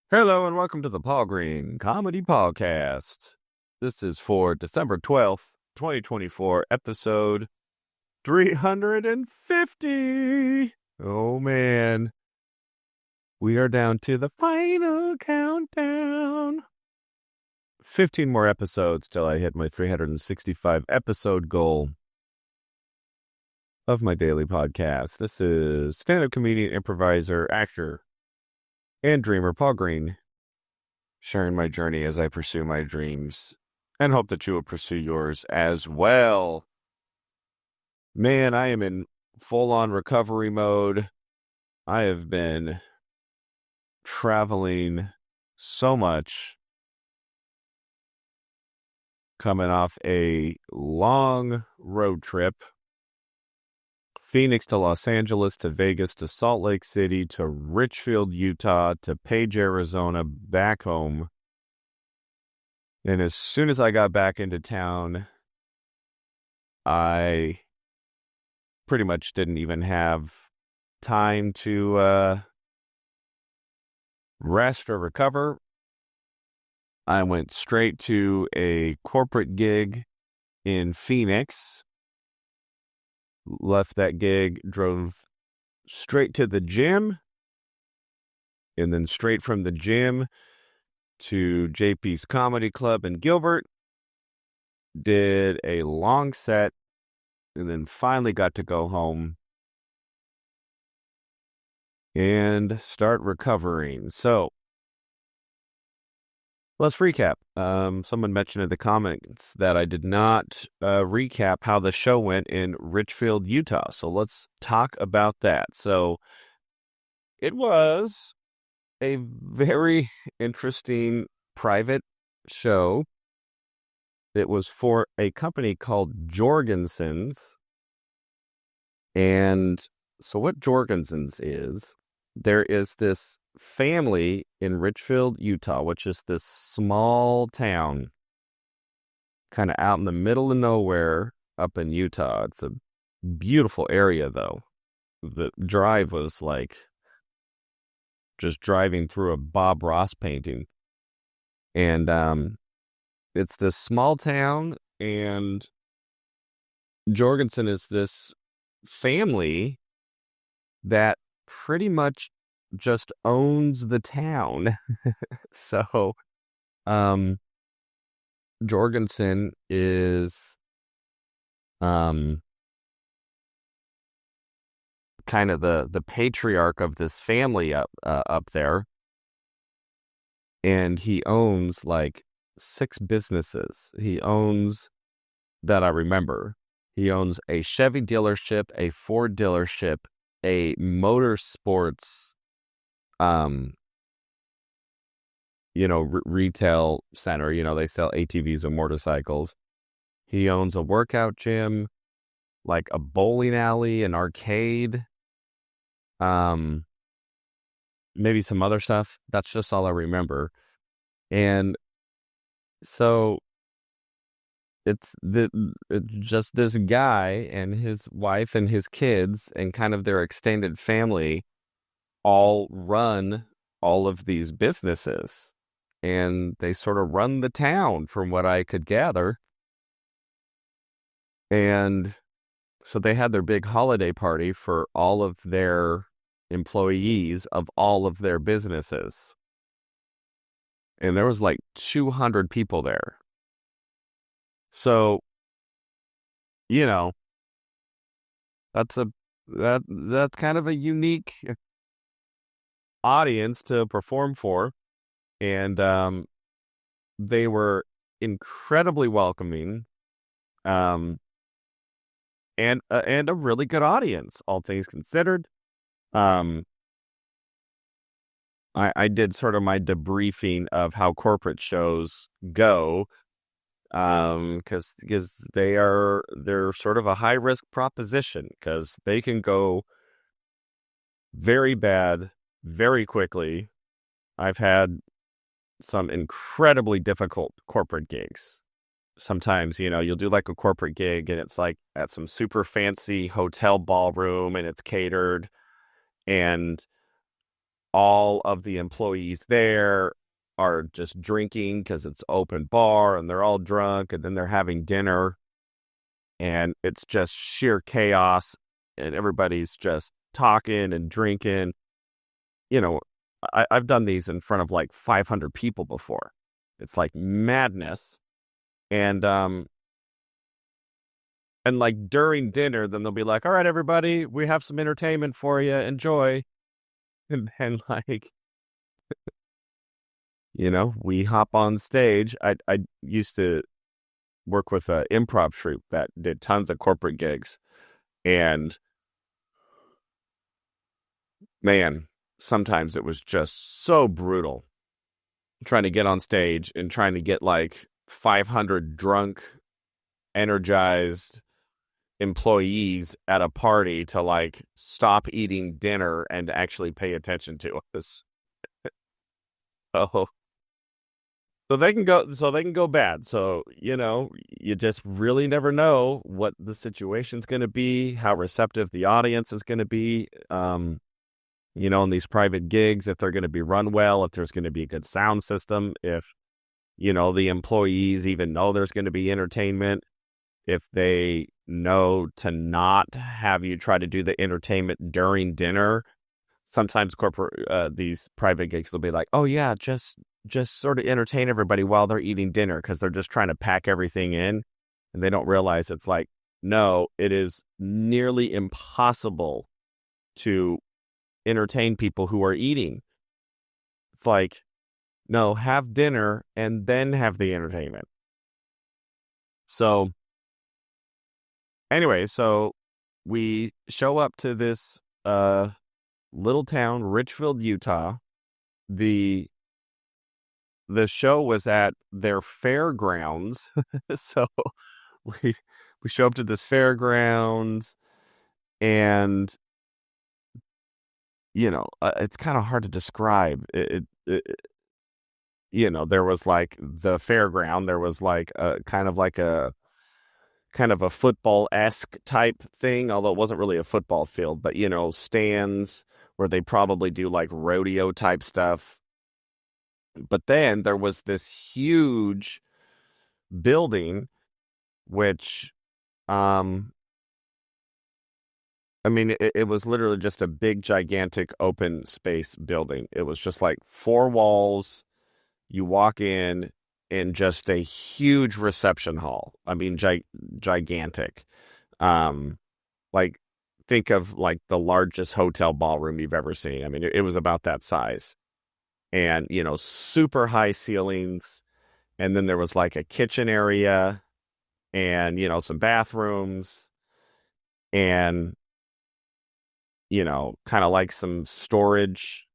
Hello and welcome to the Paul Green Comedy Podcast. This is for December 12th, 2024, episode 350. Oh man, we are down to the final countdown. 15 more episodes till I hit my 365 episode goal of my daily podcast. This is stand-up comedian, improviser, actor, and dreamer Paul Green, sharing my journey as I pursue my dreams and hope that you will pursue yours as well. Man, I am in full-on recovery mode. I have been traveling so much, coming off a long road trip. Phoenix to Los Angeles to Vegas to Salt Lake City to Richfield, Utah to Page, Arizona, back home. And as soon as I got back into town, I pretty much didn't even have time to rest or recover. I went straight to a corporate gig in Phoenix, left that gig, drove straight to the gym, and then straight from the gym to JP's Comedy Club in Gilbert, did a long set, and then finally got to go home and start recovering. So let's recap. Someone mentioned in the comments that I did not recap how the show went in Richfield, Utah. So let's talk about that. So it was a very interesting private show. It was for a company called Jorgensen's. And so what Jorgensen's is, there is this family in Richfield, Utah, which is this small town kind of out in the middle of nowhere up in Utah. It's a beautiful area, though. The drive was like just driving through a Bob Ross painting. And it's this small town, and Jorgensen is this family that pretty much just owns the town. So, Jorgensen is, kind of the patriarch of this family up there. And he owns like 6 businesses. He owns, that I remember, he owns a Chevy dealership, a Ford dealership, a motorsports, retail center. They sell ATVs and motorcycles. He owns a workout gym, like a bowling alley, an arcade, maybe some other stuff. That's just all I remember. And so it's just this guy and his wife and his kids and kind of their extended family all run all of these businesses, and they sort of run the town from what I could gather. And so they had their big holiday party for all of their employees of all of their businesses. And there was like 200 people there. So, that's kind of a unique audience to perform for. And they were incredibly welcoming, and a really good audience, all things considered. I did sort of my debriefing of how corporate shows go, because they're sort of a high risk proposition, because they can go very bad very quickly. I've had some incredibly difficult corporate gigs. Sometimes, you'll do like a corporate gig and it's like at some super fancy hotel ballroom and it's catered, and all of the employees there are just drinking because it's open bar and they're all drunk, and then they're having dinner and it's just sheer chaos and everybody's just talking and drinking. You know, I've done these in front of like 500 people before. It's like madness. And and like during dinner, then they'll be like, all right, everybody, we have some entertainment for you. Enjoy. And then like, we hop on stage. I used to work with an improv troupe that did tons of corporate gigs. And man, sometimes it was just so brutal trying to get on stage and trying to get like 500 drunk, energized employees at a party to like stop eating dinner and actually pay attention to us. Oh, so they can go bad. So, you just really never know what the situation's going to be, how receptive the audience is going to be. In these private gigs, if they're going to be run well, if there's going to be a good sound system, if, the employees even know there's going to be entertainment, if they know to not have you try to do the entertainment during dinner. Sometimes these private gigs will be like, oh yeah, just sort of entertain everybody while they're eating dinner because they're just trying to pack everything in, and they don't realize it's like, no, it is nearly impossible to entertain people who are eating. It's like, no, have dinner and then have the entertainment. So anyway, so we show up to this little town, Richfield, Utah. The show was at their fairgrounds. So we we show up to this fairgrounds, and it's kind of hard to describe there was like the fairground, there was like a kind of a football-esque type thing, although it wasn't really a football field, but stands where they probably do like rodeo type stuff. But then there was this huge building, which, I mean, it was literally just a big, gigantic open space building. It was just like four walls. You walk in just a huge reception hall. I mean, gigantic. Like, think of like the largest hotel ballroom you've ever seen. I mean, it was about that size. And, super high ceilings. And then there was like a kitchen area and, some bathrooms and, kind of like some storage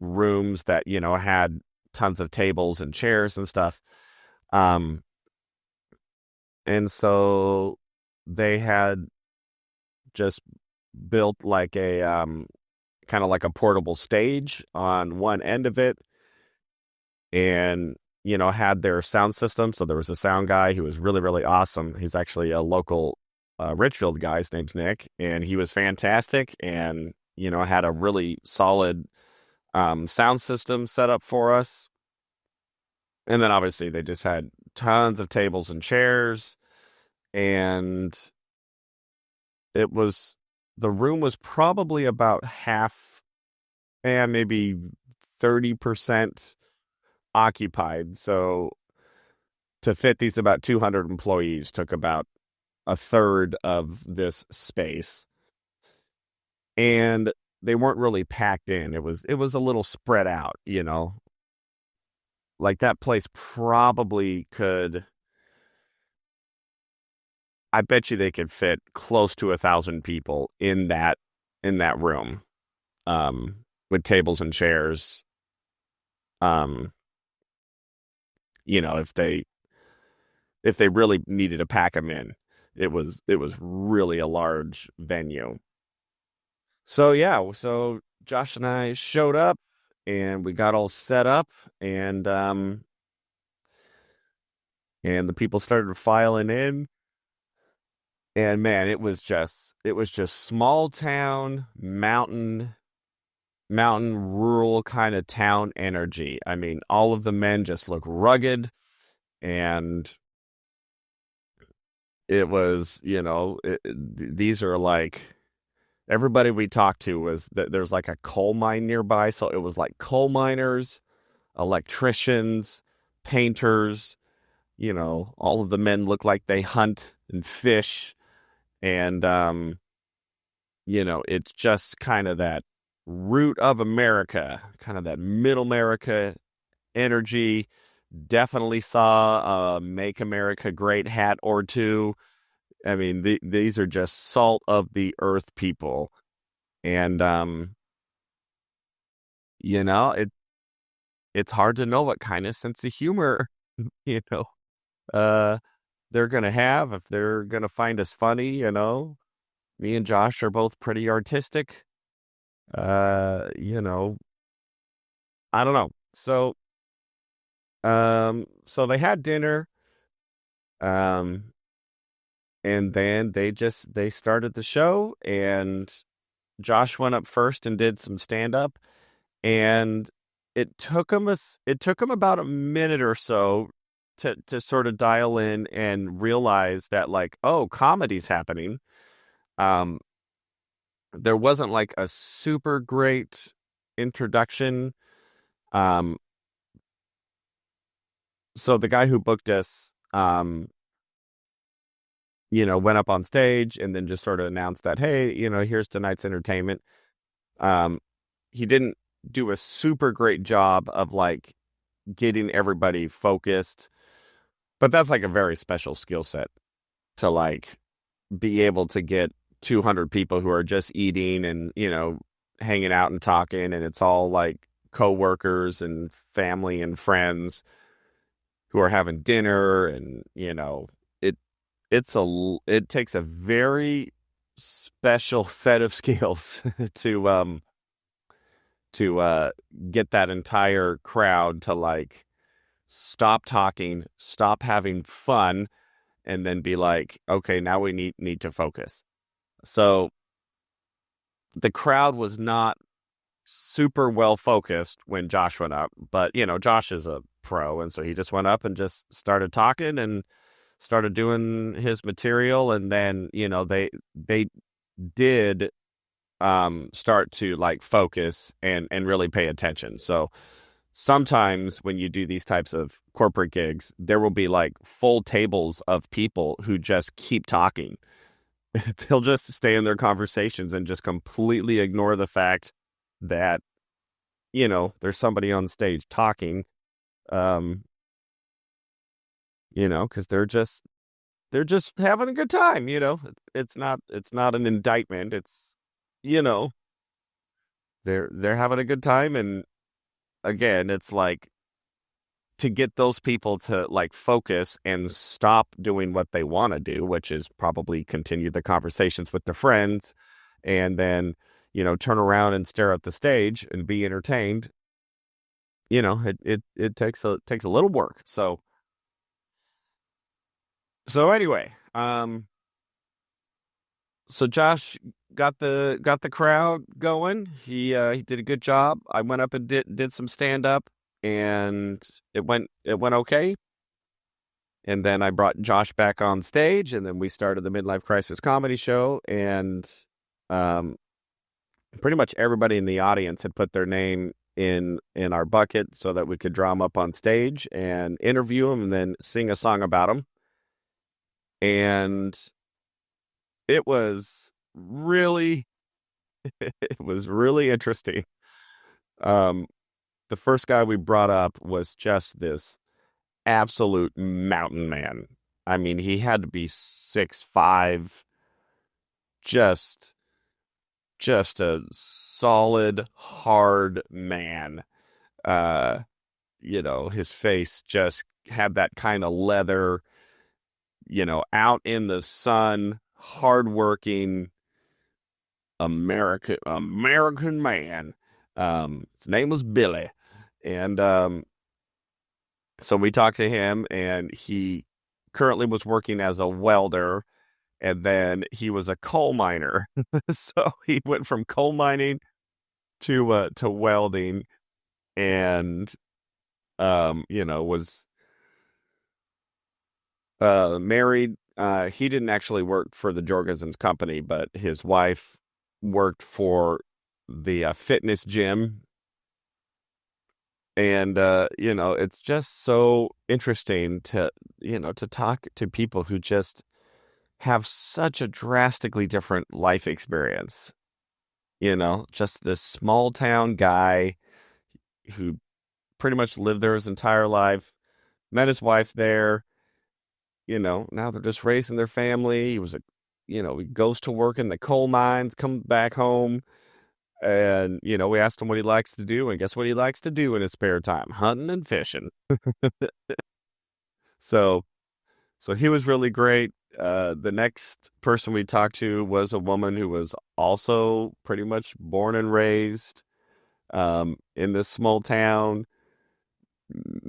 rooms that, had tons of tables and chairs and stuff. Um, and so they had just built like a kind of like a portable stage on one end of it, and had their sound system. So there was a sound guy who was really, really awesome. He's actually a local Richfield guy. His name's Nick, and he was fantastic, and had a really solid sound system set up for us. And then obviously they just had tons of tables and chairs, and the room was probably about half and maybe 30% occupied. So to fit these about 200 employees took about a third of this space. And they weren't really packed in. It was a little spread out, Like that place probably could, I bet you they could fit close to 1,000 people in that room, with tables and chairs. Um, if they really needed to pack them in, it was really a large venue. So yeah, so Josh and I showed up and we got all set up, and the people started filing in. And man, it was just small town, mountain, mountain, rural kind of town energy. I mean, all of the men just look rugged, and it was, these are like everybody we talked to was that there's like a coal mine nearby. So it was like coal miners, electricians, painters, all of the men look like they hunt and fish. And, it's just kind of that root of America, kind of that middle America energy. Definitely saw a Make America Great hat or two. I mean, these are just salt of the earth people. And, it's hard to know what kind of sense of humor, you know, uh, they're going to have if they're going to find us funny. Me and Josh are both pretty artistic. Uh, you know, I don't know. So they had dinner, um, and then they started the show, and Josh went up first and did some stand up, and it took him about a minute or so to sort of dial in and realize that, like, oh, comedy's happening. Um, there wasn't like a super great introduction. Um, so the guy who booked us, went up on stage and then just sort of announced that, hey, here's tonight's entertainment. Um, he didn't do a super great job of like getting everybody focused, but that's like a very special skill set to like be able to get 200 people who are just eating and, hanging out and talking, and it's all like coworkers and family and friends who are having dinner, and it it takes a very special set of skills to to get that entire crowd to like stop talking, stop having fun, and then be like, okay, now we need to focus. So the crowd was not super well focused when Josh went up, but Josh is a pro, and so he just went up and just started talking and started doing his material, and then they did start to like focus and really pay attention. So sometimes when you do these types of corporate gigs, there will be like full tables of people who just keep talking. They'll just stay in their conversations and just completely ignore the fact that, there's somebody on stage talking, um, because they're just having a good time. It's not an indictment. It's, you know, they're having a good time. And again, it's like to get those people to like focus and stop doing what they want to do, which is probably continue the conversations with their friends, and then, turn around and stare at the stage and be entertained. It takes a little work. So anyway, so Josh got the crowd going. He did a good job. I went up and did some stand up, and it went okay. And then I brought Josh back on stage, and then we started the Midlife Crisis comedy show. And um, pretty much everybody in the audience had put their name in our bucket so that we could draw them up on stage and interview them and then sing a song about them. And it was really it was really interesting. Um, the first guy we brought up was just this absolute mountain man. I mean, he had to be 6'5", just just a solid, hard man. Uh, his face just had that kind of leather, out in the sun, hardworking American man. His name was Billy. And so we talked to him, and he currently was working as a welder, and then he was a coal miner. So he went from coal mining to welding, and was married. He didn't actually work for the Jorgensen's company, but his wife worked for the fitness gym. And it's just so interesting to talk to people who just have such a drastically different life experience. Just this small town guy who pretty much lived there his entire life, met his wife there. Now they're just raising their family. He goes to work in the coal mines, comes back home, and we asked him what he likes to do, and guess what he likes to do in his spare time? Hunting and fishing. So, so he was really great. The next person we talked to was a woman who was also pretty much born and raised in this small town.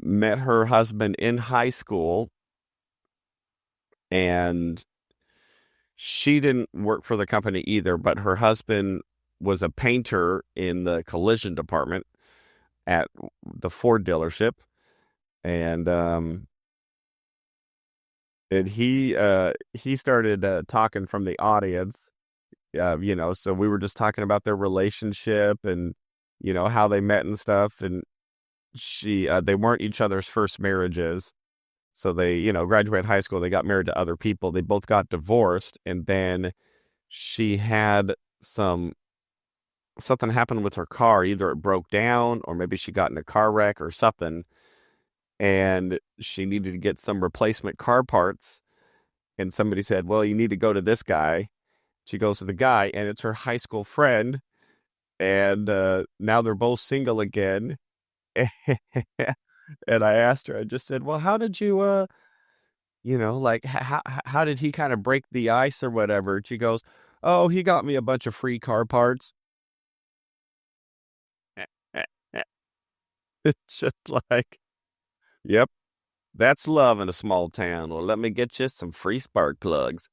Met her husband in high school, and she didn't work for the company either, but her husband was a painter in the collision department at the Ford dealership. And he started talking from the audience. So we were just talking about their relationship and how they met and stuff. And they weren't each other's first marriages. So they, graduated high school, they got married to other people. They both got divorced, and then she had something happened with her car. Either it broke down or maybe she got in a car wreck or something, and she needed to get some replacement car parts. And somebody said, well, you need to go to this guy. She goes to the guy, and it's her high school friend. And now they're both single again. And I asked her, I just said, well, how did you, like, how did he kind of break the ice or whatever? She goes, oh, he got me a bunch of free car parts. It's just like, yep, that's love in a small town. Well, let me get you some free spark plugs.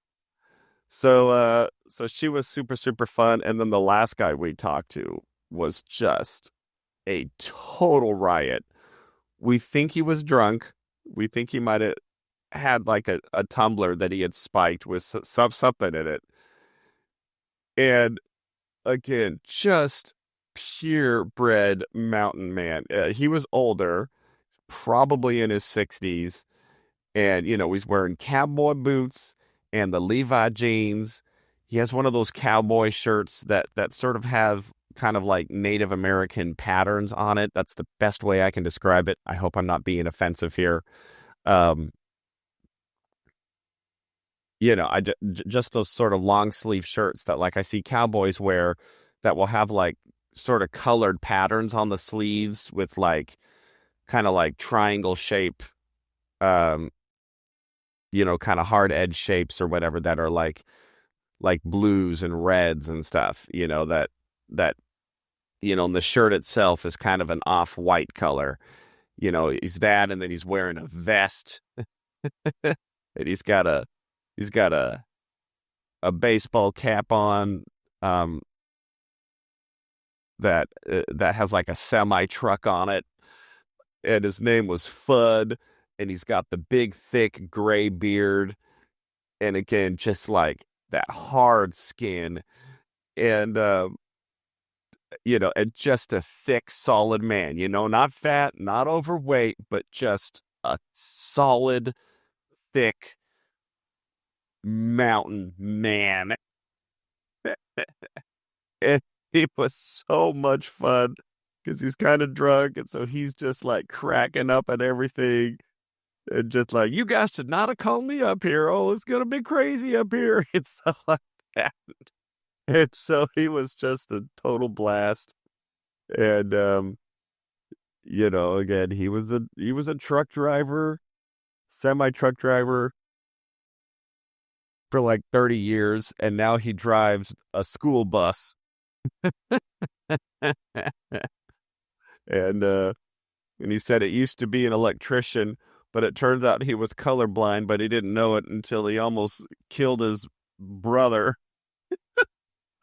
So she was super, super fun. And then the last guy we talked to was just a total riot. We think he was drunk. We think he might have had like a tumbler that he had spiked with something in it. And again, just purebred mountain man. He was older, probably in his 60s. And, he's wearing cowboy boots and the Levi jeans. He has one of those cowboy shirts that sort of have kind of like Native American patterns on it. That's the best way I can describe it. I hope I'm not being offensive here. Um, just those sort of long sleeve shirts that like I see cowboys wear that will have like sort of colored patterns on the sleeves with like kind of like triangle shape, um, kind of hard edge shapes or whatever that are like blues and reds and stuff, that and the shirt itself is kind of an off-white color. He's that, and then he's wearing a vest, and he's got a baseball cap on, um, that has like a semi truck on it, and his name was Fudd, and he's got the big thick gray beard, and again, just like that hard skin, and and just a thick, solid man. Not fat, not overweight, but just a solid, thick mountain man. And he was so much fun because he's kind of drunk, and so he's just like cracking up at everything, and just like, you guys should not have called me up here. Oh, it's gonna be crazy up here. It's so like that. And so he was just a total blast. And again, he was a truck driver, semi truck driver for like 30 years, and now he drives a school bus. And he said it used to be an electrician, but it turns out he was colorblind, but he didn't know it until he almost killed his brother.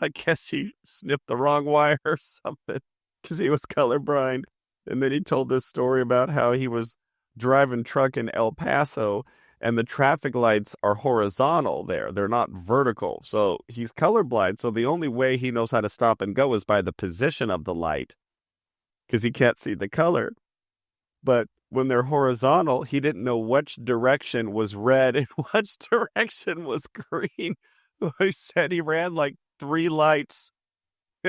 I guess he snipped the wrong wire or something because he was colorblind. And then he told this story about how he was driving truck in El Paso and the traffic lights are horizontal there. They're not vertical. So he's colorblind. So the only way he knows how to stop and go is by the position of the light because he can't see the color. But when they're horizontal, he didn't know which direction was red and which direction was green. So he said he ran like 3 lights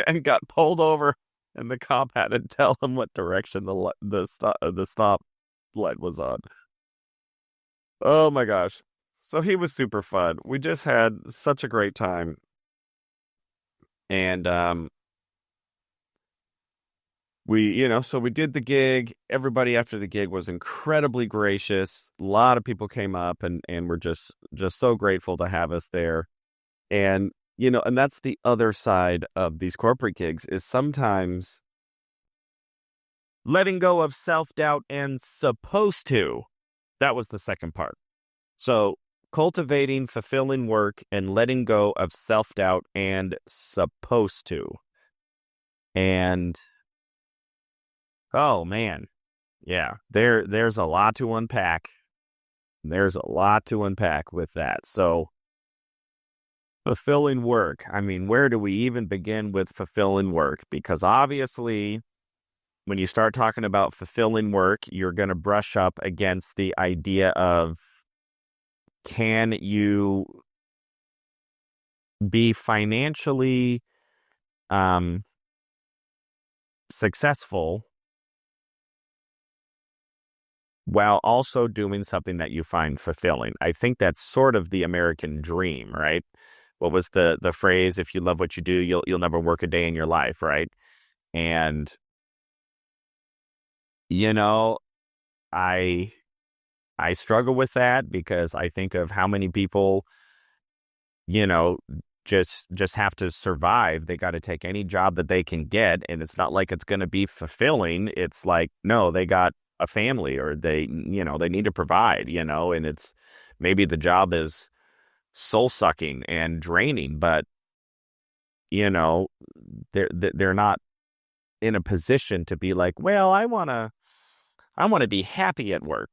and got pulled over, and the cop had to tell him what direction the stop light was on. Oh my gosh. So he was super fun. We just had such a great time. And so we did the gig. Everybody after the gig was incredibly gracious. A lot of people came up and were just so grateful to have us there. And and that's the other side of these corporate gigs is sometimes letting go of self-doubt and supposed to. That was the second part. So cultivating fulfilling work and letting go of self-doubt and supposed to. And oh man, yeah, there's a lot to unpack. There's a lot to unpack with that. So fulfilling work. I mean, where do we even begin with fulfilling work? Because obviously, when you start talking about fulfilling work, you're going to brush up against the idea of can you be financially successful while also doing something that you find fulfilling? I think that's sort of the American dream, right? What was the phrase? If you love what you do, you'll never work a day in your life, right? And I struggle with that because I think of how many people, just have to survive. They got to take any job that they can get, and it's not like it's going to be fulfilling. It's like, no, they got a family or they need to provide, and it's maybe the job is soul sucking and draining, but they're not in a position to be like, well, I want to be happy at work.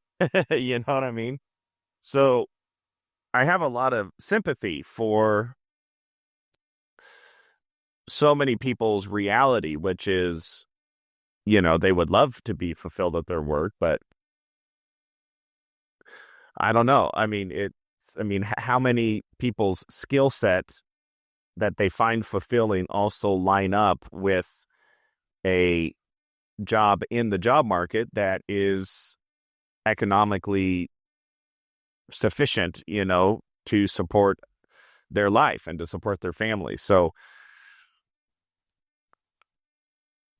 You know what I mean? So I have a lot of sympathy for so many people's reality, which is, they would love to be fulfilled at their work, but I don't know. I mean, how many people's skill set that they find fulfilling also line up with a job in the job market that is economically sufficient, to support their life and to support their family. So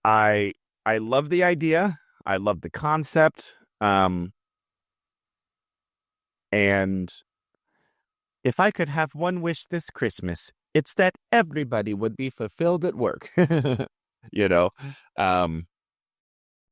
I love the idea. I love the concept. And if I could have one wish this Christmas, it's that everybody would be fulfilled at work.